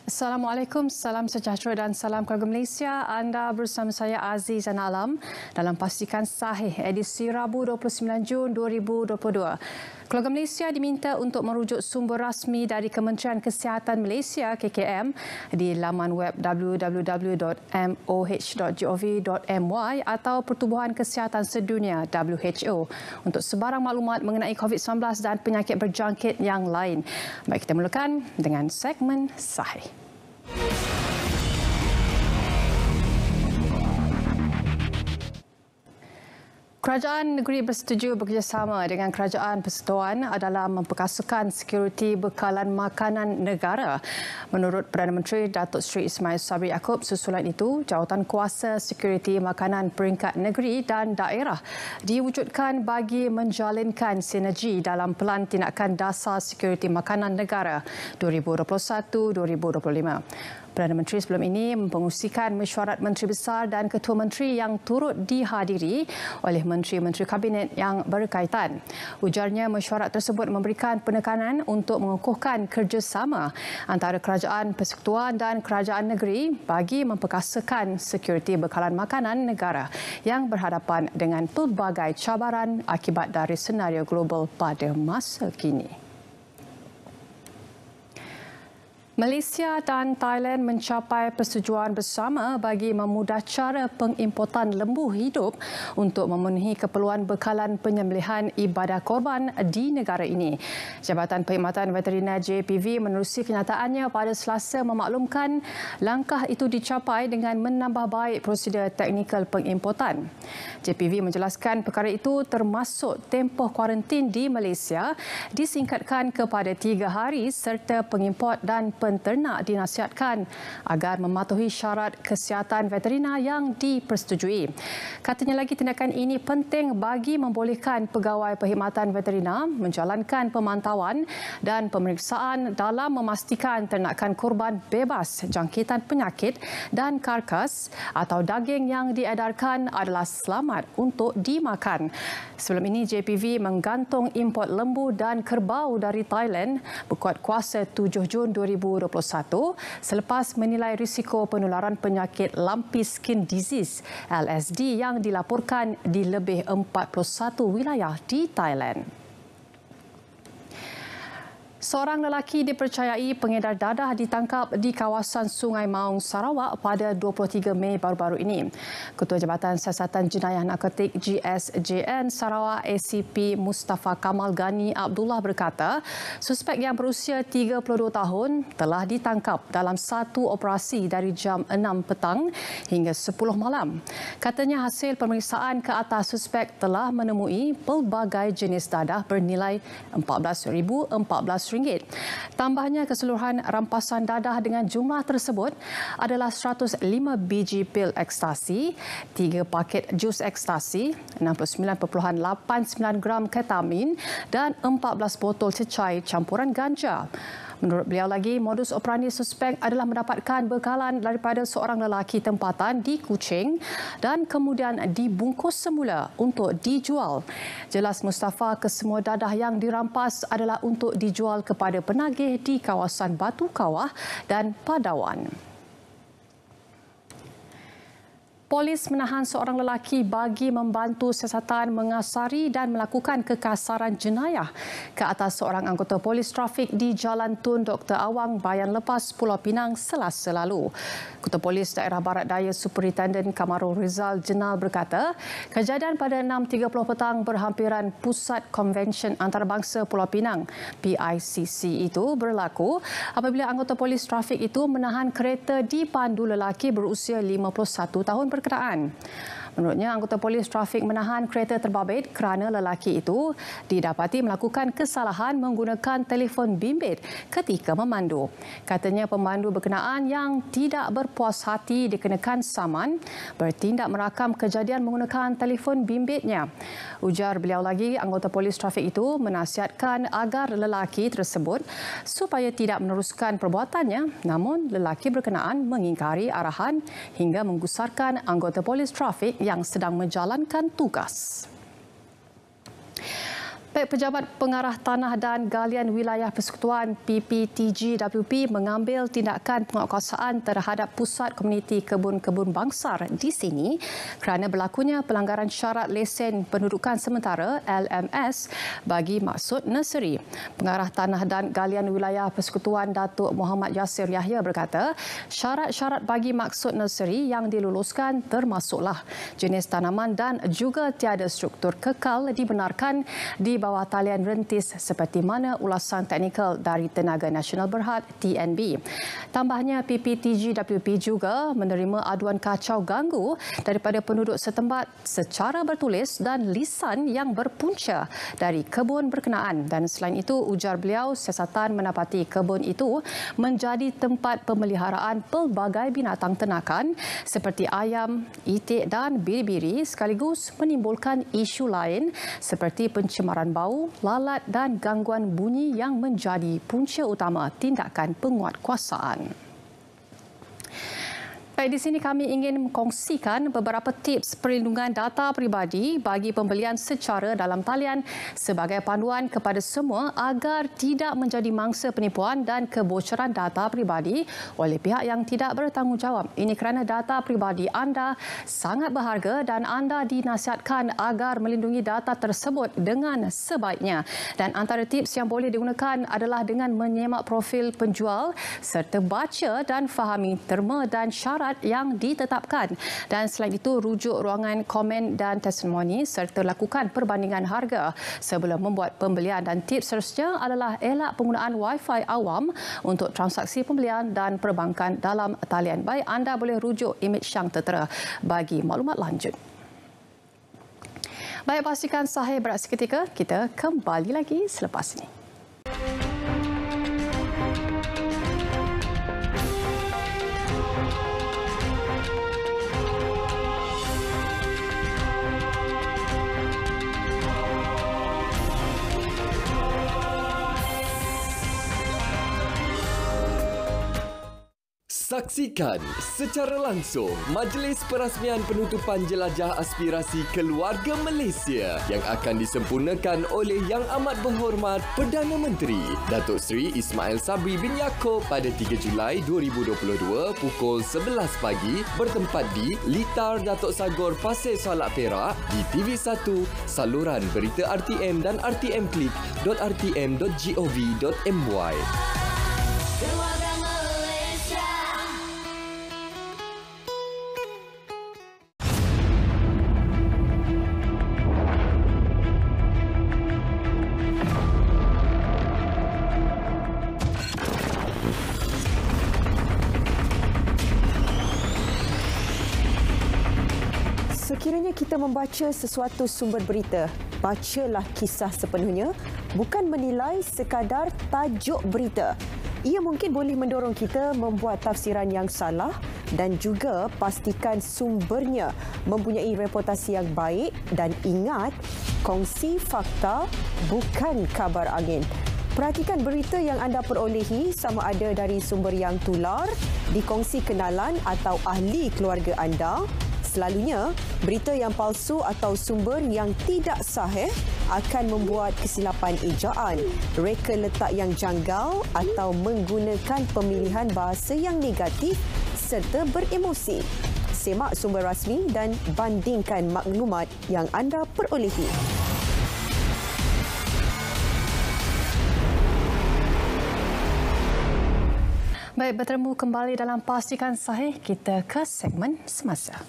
Assalamualaikum, salam sejahtera dan salam keluarga Malaysia. Anda bersama saya Aziz Alam dalam Pastikan Sahih edisi Rabu 29 Jun 2022. Keluarga Malaysia diminta untuk merujuk sumber rasmi dari Kementerian Kesihatan Malaysia KKM di laman web www.moh.gov.my atau Pertubuhan Kesihatan Sedunia WHO untuk sebarang maklumat mengenai COVID-19 dan penyakit berjangkit yang lain. Baik, kita mulakan dengan segmen Sahih. Kerajaan negeri bersetuju bekerjasama dengan Kerajaan Persekutuan dalam memperkasakan sekuriti bekalan makanan negara. Menurut Perdana Menteri Datuk Seri Ismail Sabri Yaakob, susulan itu, jawatan kuasa sekuriti makanan peringkat negeri dan daerah diwujudkan bagi menjalinkan sinergi dalam Pelan Tindakan Dasar Sekuriti Makanan Negara 2021-2025. Perdana Menteri sebelum ini mempengusikan mesyuarat Menteri Besar dan Ketua Menteri yang turut dihadiri oleh Menteri-Menteri Kabinet yang berkaitan. Ujarnya mesyuarat tersebut memberikan penekanan untuk mengukuhkan kerjasama antara Kerajaan Persekutuan dan Kerajaan Negeri bagi memperkasakan sekuriti bekalan makanan negara yang berhadapan dengan pelbagai cabaran akibat dari senario global pada masa kini. Malaysia dan Thailand mencapai persetujuan bersama bagi memudah cara pengimportan lembu hidup untuk memenuhi keperluan bekalan penyembelihan ibadah korban di negara ini. Jabatan Perkhidmatan Veteriner JPV menerusi kenyataannya pada Selasa memaklumkan langkah itu dicapai dengan menambah baik prosedur teknikal pengimportan. JPV menjelaskan perkara itu termasuk tempoh kuarantin di Malaysia disingkatkan kepada 3 hari serta pengimport dan penternak dinasihatkan agar mematuhi syarat kesihatan veteriner yang dipersetujui. Katanya lagi tindakan ini penting bagi membolehkan pegawai perkhidmatan veteriner menjalankan pemantauan dan pemeriksaan dalam memastikan ternakan korban bebas jangkitan penyakit dan karkas atau daging yang diedarkan adalah selamat untuk dimakan. Sebelum ini JPV menggantung import lembu dan kerbau dari Thailand berkuat kuasa 7 Jun 2021 selepas menilai risiko penularan penyakit lumpy skin disease LSD yang dilaporkan di lebih 41 wilayah di Thailand. Seorang lelaki dipercayai pengedar dadah ditangkap di kawasan Sungai Maung, Sarawak pada 23 Mei baru-baru ini. Ketua Jabatan Siasatan Jenayah Narkotik GSJN Sarawak ACP Mustafa Kamal Ghani Abdullah berkata, suspek yang berusia 32 tahun telah ditangkap dalam satu operasi dari jam 6 petang hingga 10 malam. Katanya hasil pemeriksaan ke atas suspek telah menemui pelbagai jenis dadah bernilai RM14,014. Tambahnya keseluruhan rampasan dadah dengan jumlah tersebut adalah 105 biji pil ekstasi, 3 paket jus ekstasi, 69.89 gram ketamin dan 14 botol cecair campuran ganja. Menurut beliau lagi, modus operandi suspek adalah mendapatkan bekalan daripada seorang lelaki tempatan di Kuching dan kemudian dibungkus semula untuk dijual. Jelas Mustafa, kesemua dadah yang dirampas adalah untuk dijual kepada penagih di kawasan Batu Kawah dan Padawan. Polis menahan seorang lelaki bagi membantu siasatan mengasari dan melakukan kekasaran jenayah ke atas seorang anggota polis trafik di Jalan Tun Dr. Awang, Bayan Lepas, Pulau Pinang Selasa lalu. Ketua Polis Daerah Barat Daya Superintenden Kamarul Rizal Jenal berkata, kejadian pada 6.30 petang berhampiran Pusat Konvensyen Antarabangsa Pulau Pinang PICC itu berlaku apabila anggota polis trafik itu menahan kereta dipandu lelaki berusia 51 tahun berkenaan. Menurutnya, anggota polis trafik menahan kereta terbabit kerana lelaki itu didapati melakukan kesalahan menggunakan telefon bimbit ketika memandu. Katanya pemandu berkenaan yang tidak berpuas hati dikenakan saman bertindak merakam kejadian menggunakan telefon bimbitnya. Ujar beliau lagi, anggota polis trafik itu menasihatkan agar lelaki tersebut supaya tidak meneruskan perbuatannya, namun lelaki berkenaan mengingkari arahan hingga menggusarkan anggota polis trafik yang sedang menjalankan tugas. Baik, Pejabat Pengarah Tanah dan Galian Wilayah Persekutuan PPTG-WP mengambil tindakan penguatkuasaan terhadap Pusat Komuniti Kebun-Kebun Bangsar di sini kerana berlakunya pelanggaran syarat lesen pendudukan sementara LMS bagi maksud nursery. Pengarah Tanah dan Galian Wilayah Persekutuan Datuk Muhammad Yasir Yahya berkata, syarat-syarat bagi maksud nursery yang diluluskan termasuklah jenis tanaman dan juga tiada struktur kekal dibenarkan di bawah talian rentis seperti mana ulasan teknikal dari Tenaga Nasional Berhad TNB. Tambahnya, PPTG-WP juga menerima aduan kacau ganggu daripada penduduk setempat secara bertulis dan lisan yang berpunca dari kebun berkenaan. Dan selain itu, ujar beliau, siasatan mendapati kebun itu menjadi tempat pemeliharaan pelbagai binatang ternakan seperti ayam, itik dan biri-biri sekaligus menimbulkan isu lain seperti pencemaran bau, lalat dan gangguan bunyi yang menjadi punca utama tindakan penguatkuasaan. Baik, di sini kami ingin mengkongsikan beberapa tips perlindungan data peribadi bagi pembelian secara dalam talian sebagai panduan kepada semua agar tidak menjadi mangsa penipuan dan kebocoran data peribadi oleh pihak yang tidak bertanggungjawab. Ini kerana data peribadi anda sangat berharga dan anda dinasihatkan agar melindungi data tersebut dengan sebaiknya. Dan antara tips yang boleh digunakan adalah dengan menyemak profil penjual serta baca dan fahami terma dan syarat yang ditetapkan. Dan selain itu, rujuk ruangan komen dan testimoni serta lakukan perbandingan harga sebelum membuat pembelian. Dan tips seterusnya adalah elak penggunaan Wi-Fi awam untuk transaksi pembelian dan perbankan dalam talian. Baik, anda boleh rujuk imej yang tertera bagi maklumat lanjut. Baik, pastikan sahih berat seketika. Kita kembali lagi selepas ini. Saksikan secara langsung Majlis Perasmian Penutupan Jelajah Aspirasi Keluarga Malaysia yang akan disempurnakan oleh Yang Amat Berhormat Perdana Menteri Datuk Seri Ismail Sabri bin Yaakob pada 3 Julai 2022 pukul 11 pagi bertempat di Litar Datuk Sagor Pasir Salak Perak di TV1, saluran berita RTM dan rtmclick.rtm.gov.my. Sekiranya kita membaca sesuatu sumber berita, bacalah kisah sepenuhnya, bukan menilai sekadar tajuk berita. Ia mungkin boleh mendorong kita membuat tafsiran yang salah dan juga pastikan sumbernya mempunyai reputasi yang baik dan ingat, kongsi fakta bukan kabar angin. Perhatikan berita yang anda perolehi sama ada dari sumber yang tular, dikongsi kenalan atau ahli keluarga anda. Selalunya, berita yang palsu atau sumber yang tidak sahih akan membuat kesilapan ejaan, reka letak yang janggal atau menggunakan pemilihan bahasa yang negatif serta beremosi. Semak sumber rasmi dan bandingkan maklumat yang anda perolehi. Baik, bertemu kembali dalam Pastikan Sahih. Kita ke segmen semasa.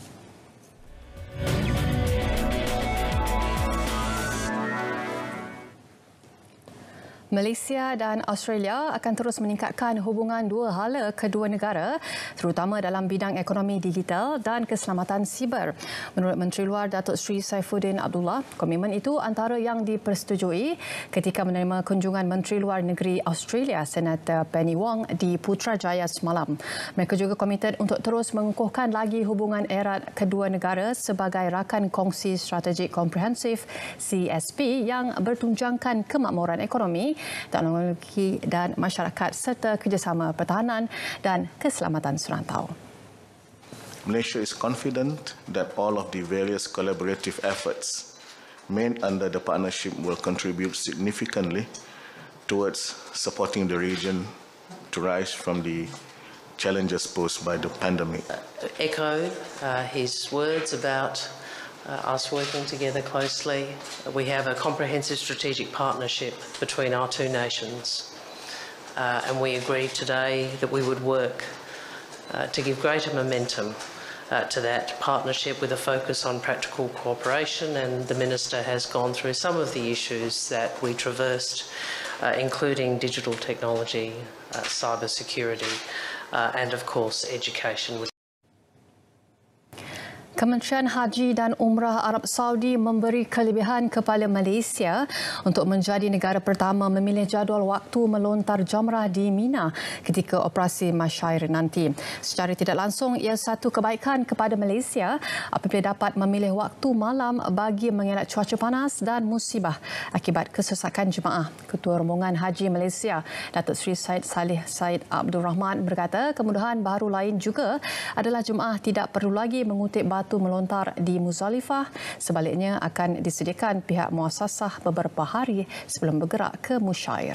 Malaysia dan Australia akan terus meningkatkan hubungan dua hala kedua negara terutama dalam bidang ekonomi digital dan keselamatan siber. Menurut Menteri Luar Datuk Seri Saifuddin Abdullah, komitmen itu antara yang dipersetujui ketika menerima kunjungan Menteri Luar Negeri Australia Senator Penny Wong di Putrajaya semalam. Mereka juga komited untuk terus mengukuhkan lagi hubungan erat kedua negara sebagai rakan kongsi strategik komprehensif CSP yang bertunjangkan kemakmuran ekonomi, teknologi dan masyarakat serta kerjasama pertahanan dan keselamatan serantau. Malaysia is confident that all of the various collaborative efforts made under the partnership will contribute significantly towards supporting the region to rise from the challenges posed by the pandemic. Echo his words about us working together closely. We have a comprehensive strategic partnership between our two nations, and we agreed today that we would work to give greater momentum to that partnership with a focus on practical cooperation, and the Minister has gone through some of the issues that we traversed, including digital technology, cyber security, and of course education. Kementerian Haji dan Umrah Arab Saudi memberi kelebihan kepada Malaysia untuk menjadi negara pertama memilih jadual waktu melontar jamrah di Mina ketika operasi Masyair nanti. Secara tidak langsung, ia satu kebaikan kepada Malaysia apabila dapat memilih waktu malam bagi mengelak cuaca panas dan musibah akibat kesesakan jemaah. Ketua Rombongan Haji Malaysia, Datuk Seri Syed Salih Syed Abdul Rahman berkata kemudahan baru lain juga adalah jemaah tidak perlu lagi mengutip batu melontar di Muzdalifah, sebaliknya akan disediakan pihak muasasah beberapa hari sebelum bergerak ke Musyair.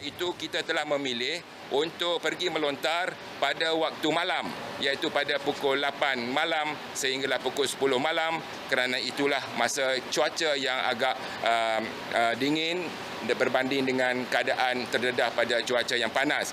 Itu kita telah memilih untuk pergi melontar pada waktu malam, iaitu pada pukul 8 malam sehinggalah pukul 10 malam, kerana itulah masa cuaca yang agak dingin berbanding dengan keadaan terdedah pada cuaca yang panas.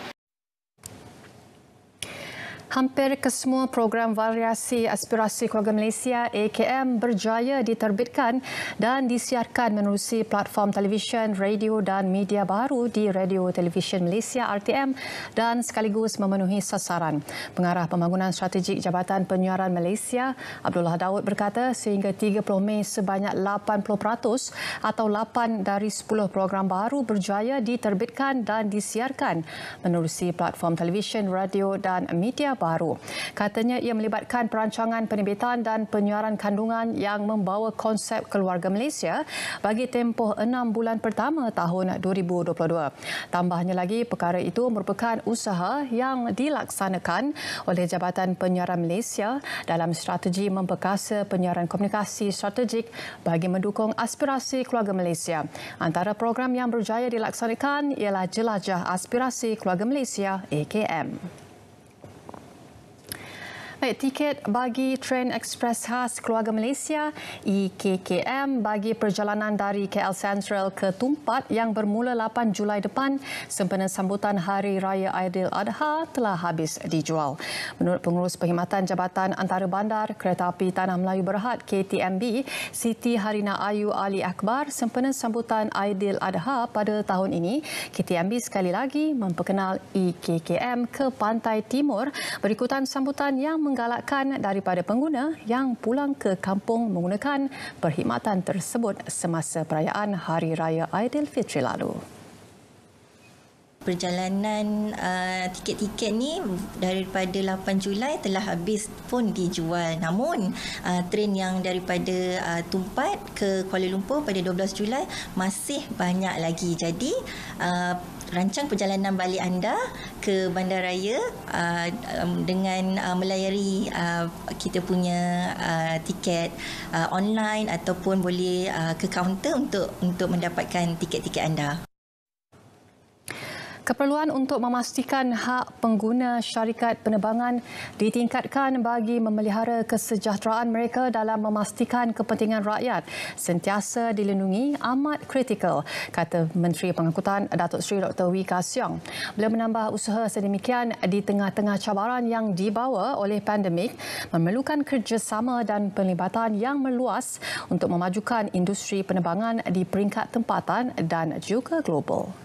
Hampir kesemua program variasi aspirasi keluarga Malaysia AKM berjaya diterbitkan dan disiarkan menerusi platform televisyen, radio dan media baru di Radio Televisyen Malaysia RTM dan sekaligus memenuhi sasaran. Pengarah Pembangunan Strategik Jabatan Penyiaran Malaysia, Abdullah Daud berkata sehingga 30 Mei sebanyak 80% atau 8 dari 10 program baru berjaya diterbitkan dan disiarkan menerusi platform televisyen, radio dan media baru. Katanya ia melibatkan perancangan penerbitan dan penyiaran kandungan yang membawa konsep keluarga Malaysia bagi tempoh 6 bulan pertama tahun 2022. Tambahnya lagi, perkara itu merupakan usaha yang dilaksanakan oleh Jabatan Penyiaran Malaysia dalam strategi memperkasa penyiaran komunikasi strategik bagi mendukung aspirasi keluarga Malaysia. Antara program yang berjaya dilaksanakan ialah Jelajah Aspirasi Keluarga Malaysia AKM. Baik, tiket bagi Train Express Khas Keluarga Malaysia EKKM bagi perjalanan dari KL Sentral ke Tumpat yang bermula 8 Julai depan sempena sambutan Hari Raya Aidiladha telah habis dijual. Menurut Pengurus Perkhidmatan Jabatan Antarabandar Keretapi Tanah Melayu Berhad KTMB, Siti Harina Ayu Ali Akbar, sempena sambutan Aidiladha pada tahun ini, KTMB sekali lagi memperkenal EKKM ke Pantai Timur berikutan sambutan yang menggalakkan daripada pengguna yang pulang ke kampung menggunakan perkhidmatan tersebut semasa perayaan Hari Raya Aidilfitri lalu. Perjalanan tiket-tiket ni daripada 8 Julai telah habis pun dijual. Namun train yang daripada Tumpat ke Kuala Lumpur pada 12 Julai masih banyak lagi. Jadi rancang perjalanan balik anda ke bandaraya dengan melayari kita punya tiket online ataupun boleh ke kaunter untuk mendapatkan tiket-tiket anda. Keperluan untuk memastikan hak pengguna syarikat penerbangan ditingkatkan bagi memelihara kesejahteraan mereka dalam memastikan kepentingan rakyat sentiasa dilindungi amat kritikal, kata Menteri Pengangkutan Datuk Seri Dr. Wee Ka Siong. Beliau menambah usaha sedemikian di tengah-tengah cabaran yang dibawa oleh pandemik memerlukan kerjasama dan penlibatan yang meluas untuk memajukan industri penerbangan di peringkat tempatan dan juga global.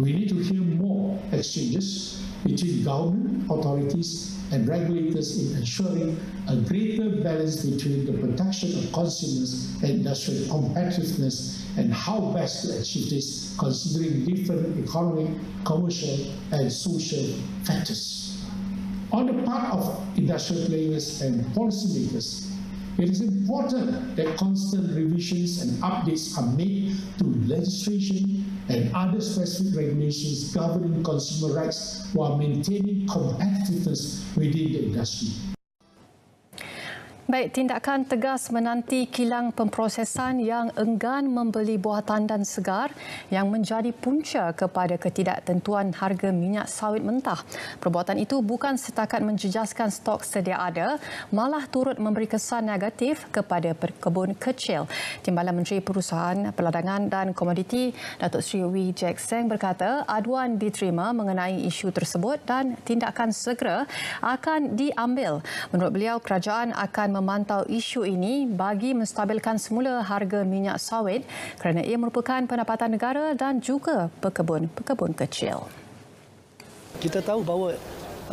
We need to hear more exchanges between government, authorities and regulators in ensuring a greater balance between the protection of consumers and industrial competitiveness and how best to achieve this considering different economic, commercial and social factors. On the part of industrial players and policymakers, it is important that constant revisions and updates are made to legislation and other specific regulations governing consumer rights while maintaining competitiveness within the industry. Baik, tindakan tegas menanti kilang pemprosesan yang enggan membeli buah tandan segar yang menjadi punca kepada ketidaktentuan harga minyak sawit mentah. Perbuatan itu bukan setakat menjejaskan stok sedia ada, malah turut memberi kesan negatif kepada pekebun kecil. Timbalan Menteri Perusahaan Perdagangan dan Komoditi Datuk Seri Wee Jack Seng berkata aduan diterima mengenai isu tersebut dan tindakan segera akan diambil. Menurut beliau, kerajaan akan memantau isu ini bagi menstabilkan semula harga minyak sawit kerana ia merupakan pendapatan negara dan juga pekebun kecil. Kita tahu bahawa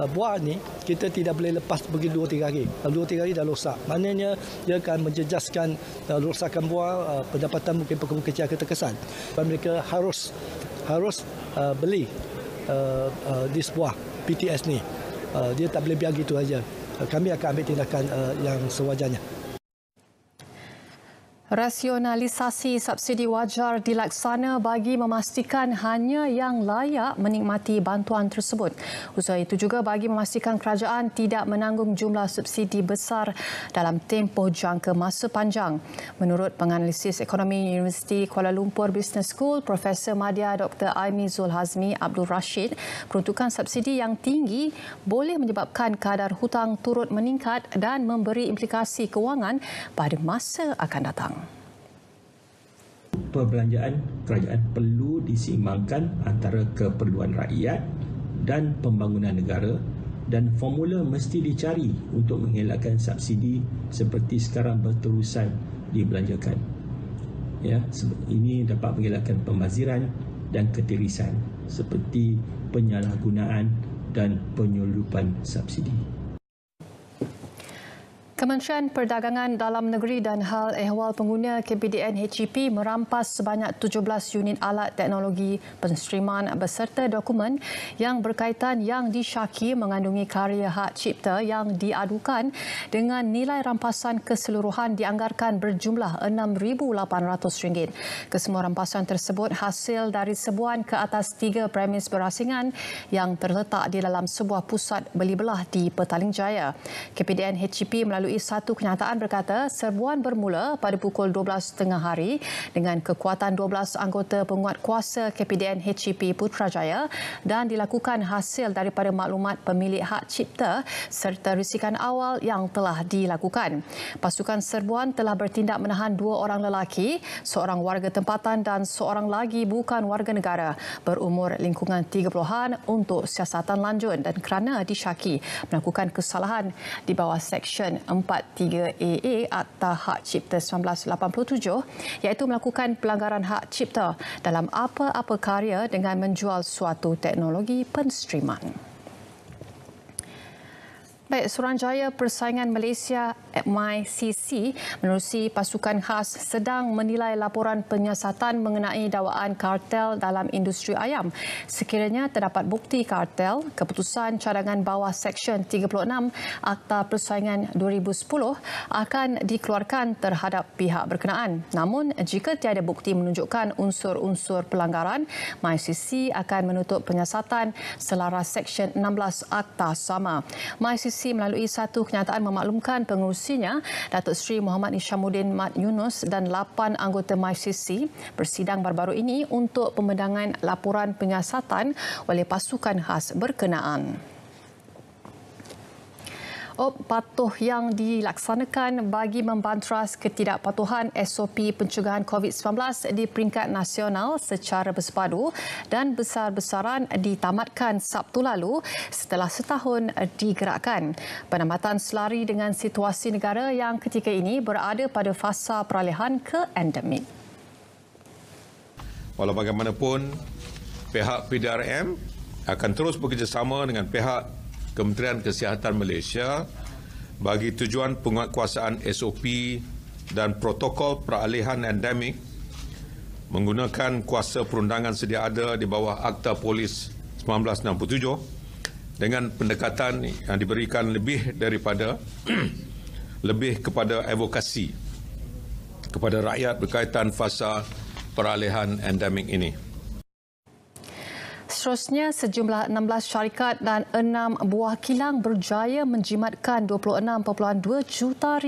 buah ni kita tidak boleh lepas pergi 2-3 hari. 2-3 hari dah rosak. Maknanya dia akan menjejaskan rosakan buah, pendapatan mungkin pekebun kecil akan terkesan. Mereka harus beli this buah PTS ni. Dia tak boleh biar gitu saja. Kami akan ambil tindakan yang sewajarnya. Rasionalisasi subsidi wajar dilaksana bagi memastikan hanya yang layak menikmati bantuan tersebut. Usaha itu juga bagi memastikan kerajaan tidak menanggung jumlah subsidi besar dalam tempoh jangka masa panjang. Menurut penganalisis ekonomi Universiti Kuala Lumpur Business School, Profesor Madya Dr. Aimi Zul Hazmi Abdul Rashid, peruntukan subsidi yang tinggi boleh menyebabkan kadar hutang turut meningkat dan memberi implikasi kewangan pada masa akan datang. Perbelanjaan kerajaan perlu diseimbangkan antara keperluan rakyat dan pembangunan negara, dan formula mesti dicari untuk mengelakkan subsidi seperti sekarang berterusan dibelanjakan. Ya, ini dapat mengelakkan pembaziran dan ketirisan seperti penyalahgunaan dan penyelundupan subsidi. Kementerian Perdagangan Dalam Negeri dan Hal Ehwal Pengguna KPDN HEP merampas sebanyak 17 unit alat teknologi penstriman beserta dokumen yang berkaitan yang disyaki mengandungi karya hak cipta yang diadukan dengan nilai rampasan keseluruhan dianggarkan berjumlah RM6,800. Kesemua rampasan tersebut hasil dari sebuan ke atas 3 premis berasingan yang terletak di dalam sebuah pusat beli belah di Petaling Jaya. KPDN HEP melalui satu kenyataan berkata serbuan bermula pada pukul 12.30 hari dengan kekuatan 12 anggota penguat kuasa KPDN HEP Putrajaya dan dilakukan hasil daripada maklumat pemilik hak cipta serta risikan awal yang telah dilakukan. Pasukan serbuan telah bertindak menahan 2 orang lelaki, seorang warga tempatan dan seorang lagi bukan warga negara berumur lingkungan 30-an untuk siasatan lanjut dan kerana disyaki melakukan kesalahan di bawah Seksyen 43AA Akta Hak Cipta 1987 iaitu melakukan pelanggaran hak cipta dalam apa-apa karya dengan menjual suatu teknologi penstriman. Baik, Suruhanjaya Persaingan Malaysia MICC menerusi pasukan khas sedang menilai laporan penyiasatan mengenai dakwaan kartel dalam industri ayam. Sekiranya terdapat bukti kartel, keputusan cadangan bawah Seksyen 36 Akta Persaingan 2010 akan dikeluarkan terhadap pihak berkenaan. Namun, jika tiada bukti menunjukkan unsur-unsur pelanggaran, MICC akan menutup penyiasatan selaras Seksyen 16 Akta sama. MICC melalui satu kenyataan memaklumkan pengerusinya Datuk Seri Muhammad Nishamuddin Mat Yunus dan 8 anggota MICC bersidang baru-baru ini untuk pembendangan laporan penyiasatan oleh pasukan khas berkenaan. Patuh yang dilaksanakan bagi membantras ketidakpatuhan SOP pencegahan COVID-19 di peringkat nasional secara bersepadu dan besar-besaran ditamatkan Sabtu lalu setelah setahun digerakkan. Penamatan selari dengan situasi negara yang ketika ini berada pada fasa peralihan ke endemik. Walau bagaimanapun, pihak PDRM akan terus bekerjasama dengan pihak Kementerian Kesihatan Malaysia bagi tujuan penguatkuasaan SOP dan protokol peralihan endemik menggunakan kuasa perundangan sedia ada di bawah Akta Polis 1967 dengan pendekatan yang diberikan lebih kepada advokasi kepada rakyat berkaitan fasa peralihan endemik ini. Seterusnya, sejumlah 16 syarikat dan 6 buah kilang berjaya menjimatkan RM26.2 juta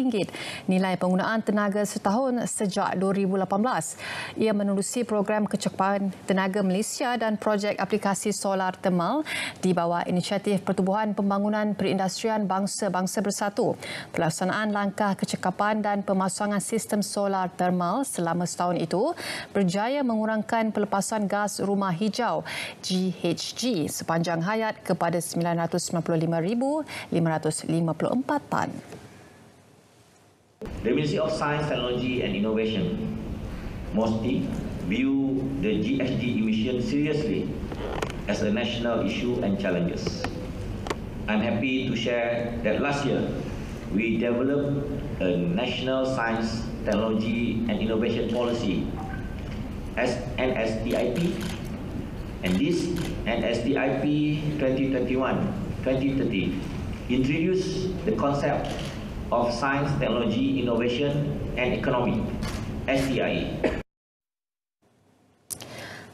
nilai penggunaan tenaga setahun sejak 2018. Ia menerusi program kecekapan tenaga Malaysia dan projek aplikasi solar termal di bawah inisiatif Pertubuhan Pembangunan Perindustrian Bangsa-Bangsa Bersatu. Pelaksanaan langkah kecekapan dan pemasangan sistem solar termal selama setahun itu berjaya mengurangkan pelepasan gas rumah hijau GHG sepanjang hayat kepada 995,554 tan. The Ministry of Science, Technology and Innovation, MOSTI, view the GHG emission seriously as a national issue and challenges. I'm happy to share that last year we developed a National Science, Technology and Innovation Policy, NSTIP, and this NSTIP 2021-2030 introduced the concept of Science, Technology, Innovation and Economy, STIE.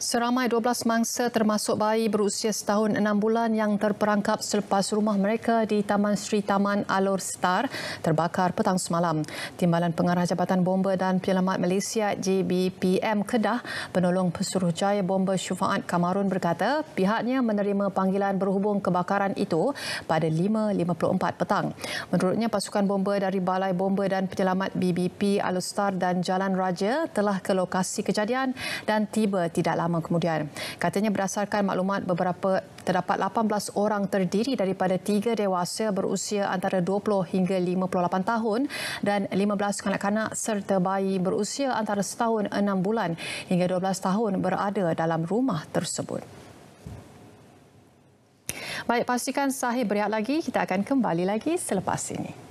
Seramai 12 mangsa termasuk bayi berusia setahun 6 bulan yang terperangkap selepas rumah mereka di Taman Sri Taman Alor Star terbakar petang semalam. Timbalan Pengarah Jabatan Bomba dan Penyelamat Malaysia JBPM Kedah, penolong Pesuruhjaya Bomba Syufaat Kamarun berkata pihaknya menerima panggilan berhubung kebakaran itu pada 5.54 petang. Menurutnya, pasukan bomba dari Balai Bomba dan Penyelamat BBP Alor Star dan Jalan Raja telah ke lokasi kejadian dan tiba tidak lama kemudian. Katanya berdasarkan maklumat terdapat 18 orang terdiri daripada 3 dewasa berusia antara 20 hingga 58 tahun dan 15 kanak-kanak serta bayi berusia antara setahun 6 bulan hingga 12 tahun berada dalam rumah tersebut. Baik, pastikan sahih berehat lagi. Kita akan kembali lagi selepas ini.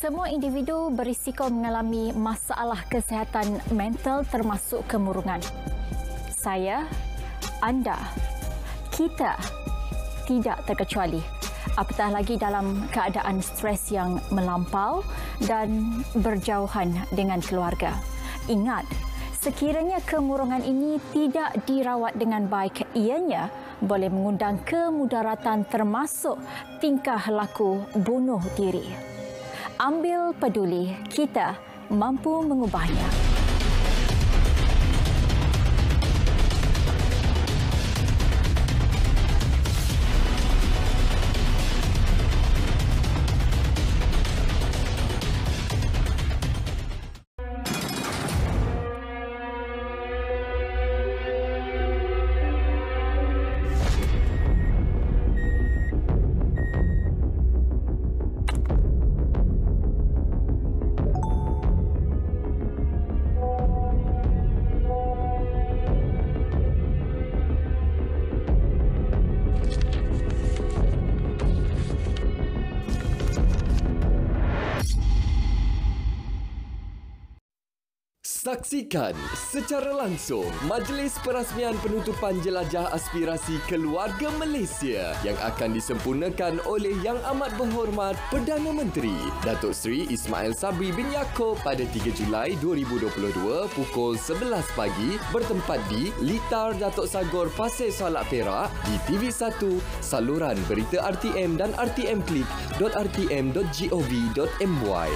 Semua individu berisiko mengalami masalah kesihatan mental termasuk kemurungan. Saya, anda, kita tidak terkecuali. Apatah lagi dalam keadaan stres yang melampau dan berjauhan dengan keluarga. Ingat, sekiranya kemurungan ini tidak dirawat dengan baik, ianya boleh mengundang kemudaratan termasuk tingkah laku bunuh diri. Ambil peduli, kita mampu mengubahnya. Saksikan secara langsung Majlis Perasmian Penutupan Jelajah Aspirasi Keluarga Malaysia yang akan disempurnakan oleh Yang Amat Berhormat Perdana Menteri Datuk Seri Ismail Sabri bin Yaakob pada 3 Julai 2022 pukul 11 pagi bertempat di Litar Datuk Sagor Pasir Salak Perak di TV1, saluran berita RTM dan rtmclick.rtm.gov.my.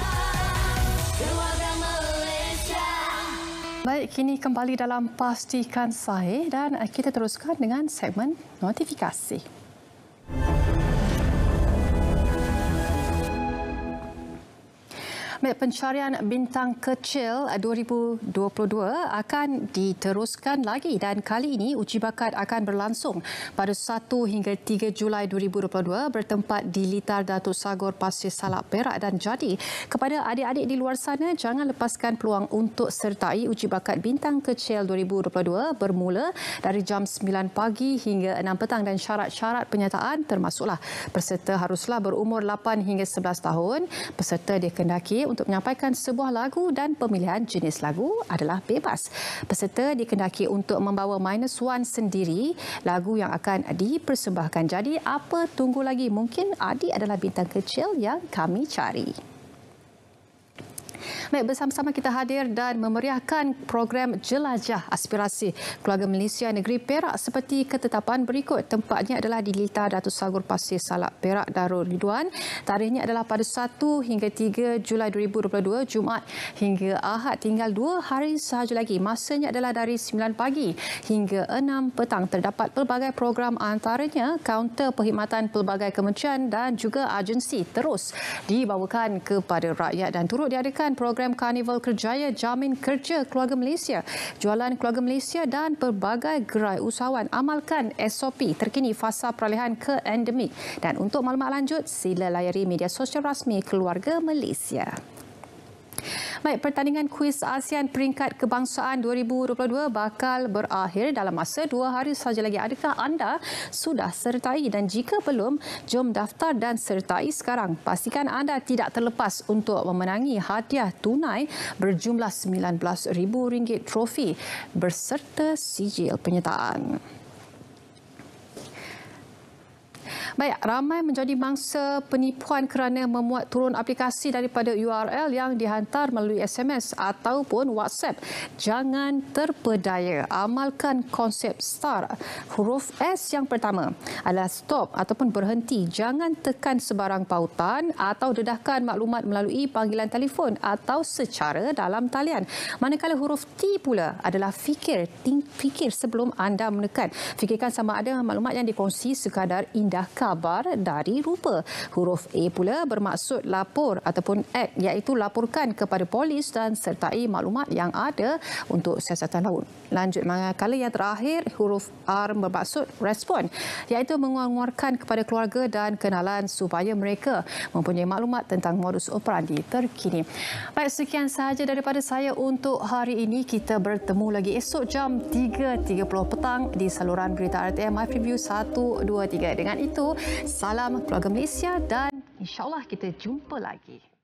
Baik, kini kembali dalam Pastikan Sahih dan kita teruskan dengan segmen notifikasi. Pencarian bintang kecil 2022 akan diteruskan lagi dan kali ini uji bakat akan berlangsung pada 1 hingga 3 Julai 2022 bertempat di Litar Datuk Sagor Pasir Salak Perak. Dan jadi kepada adik-adik di luar sana, jangan lepaskan peluang untuk sertai uji bakat bintang kecil 2022 bermula dari jam 9 pagi hingga 6 petang dan syarat-syarat penyertaan termasuklah peserta haruslah berumur 8 hingga 11 tahun, peserta dikendaki untuk menyampaikan sebuah lagu dan pemilihan jenis lagu adalah bebas. Peserta dikendaki untuk membawa -1 sendiri lagu yang akan dipersembahkan. Jadi apa tunggu lagi? Mungkin Adi adalah bintang kecil yang kami cari. Baik, bersama-sama kita hadir dan memeriahkan program Jelajah Aspirasi Keluarga Malaysia Negeri Perak seperti ketetapan berikut. Tempatnya adalah di Lita Datuk Sagur Pasir Salak, Perak, Darul Ridwan. Tarikhnya adalah pada 1 hingga 3 Julai 2022, Jumaat hingga Ahad. Tinggal 2 hari sahaja lagi. Masanya adalah dari 9 pagi hingga 6 petang. Terdapat pelbagai program, antaranya kaunter perkhidmatan pelbagai kementerian dan juga agensi terus dibawakan kepada rakyat dan turut diadakan program Karnival Kerjaya Jamin Kerja Keluarga Malaysia, Jualan Keluarga Malaysia dan pelbagai gerai usahawan. Amalkan SOP terkini fasa peralihan ke endemik. Dan untuk maklumat lanjut, sila layari media sosial rasmi Keluarga Malaysia. Baik, pertandingan kuis ASEAN peringkat kebangsaan 2022 bakal berakhir dalam masa 2 hari sahaja lagi. Adakah anda sudah sertai? Dan jika belum, jom daftar dan sertai sekarang. Pastikan anda tidak terlepas untuk memenangi hadiah tunai berjumlah RM19,000 trofi berserta sijil penyertaan. Baik, ramai menjadi mangsa penipuan kerana memuat turun aplikasi daripada URL yang dihantar melalui SMS ataupun WhatsApp. Jangan terpedaya. Amalkan konsep STAR. Huruf S yang pertama adalah stop ataupun berhenti. Jangan tekan sebarang pautan atau dedahkan maklumat melalui panggilan telefon atau secara dalam talian. Manakala huruf T pula adalah fikir. Fikir sebelum anda menekan. Fikirkan sama ada maklumat yang dikongsi sekadar indah kabar dari rupa. Huruf A pula bermaksud lapor ataupun act, iaitu laporkan kepada polis dan sertai maklumat yang ada untuk siasatan laut. Lanjut, manakala yang terakhir, huruf R bermaksud respon, iaitu mengeluarkan kepada keluarga dan kenalan supaya mereka mempunyai maklumat tentang modus operandi terkini. Baik, sekian sahaja daripada saya untuk hari ini. Kita bertemu lagi esok jam 3.30 petang di saluran berita RTM My Preview 1, 2, 3. Dengan itu, salam Keluarga Malaysia dan insya-Allah kita jumpa lagi.